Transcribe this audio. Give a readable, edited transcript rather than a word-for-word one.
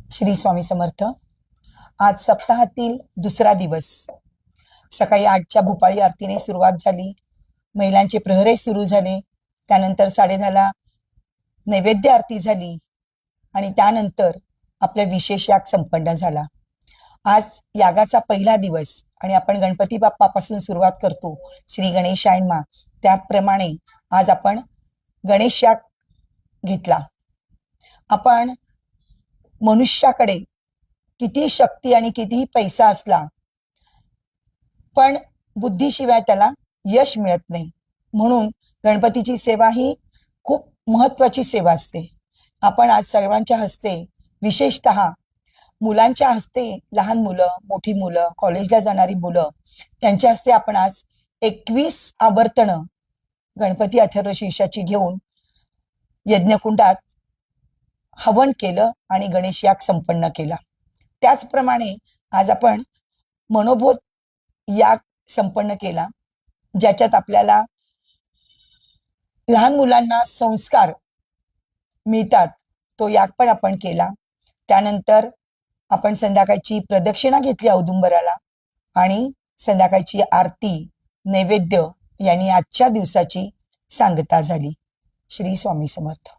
श्री स्वामी समर्थ. आज सप्ताहातील दुसरा दिवस. सकाळी 8च्या भूपाळी आरतीने सुरुवात झाली. महिलांचे प्रहरही सुरू झाले. त्यानंतर 10:30ला नैवेद्य आरती झाली आणि त्यानंतर आपला विशेष याग संपन्न झाला. आज यागाचा पहिला दिवस आणि आपण गणपती बाप्पापासून सुरुवात करतो श्री गणेशाय नमः. त्याप्रमाणे आज आपण गणेश याग घेतला. आपण मनुष्याकडे किती शक्ती आणि कितीही पैसा असला पण बुद्धीशिवाय त्याला यश मिळत नाही. म्हणून गणपतीची सेवा ही खूप महत्वाची सेवा असते. आपण आज सर्वांच्या हस्ते, विशेषतः मुलांच्या हस्ते, लहान मुलं, मोठी मुलं, कॉलेजला जाणारी मुलं, त्यांच्या हस्ते आपण आज 21 आवर्तनं गणपती अथर्वशीर्षाची घेऊन यज्ञकुंडात हवन केलं आणि गणेश याग संपन्न केला. त्याचप्रमाणे आज आपण मनोबोध याग संपन्न केला, ज्याच्यात आपल्याला लहान मुलांना संस्कार मिळतात. तो याग पण आपण केला. त्यानंतर आपण संध्याकाळची प्रदक्षिणा घेतली औदुंबराला आणि संध्याकाळची आरती, नैवेद्य यांनी आजच्या दिवसाची सांगता झाली. श्री स्वामी समर्थ.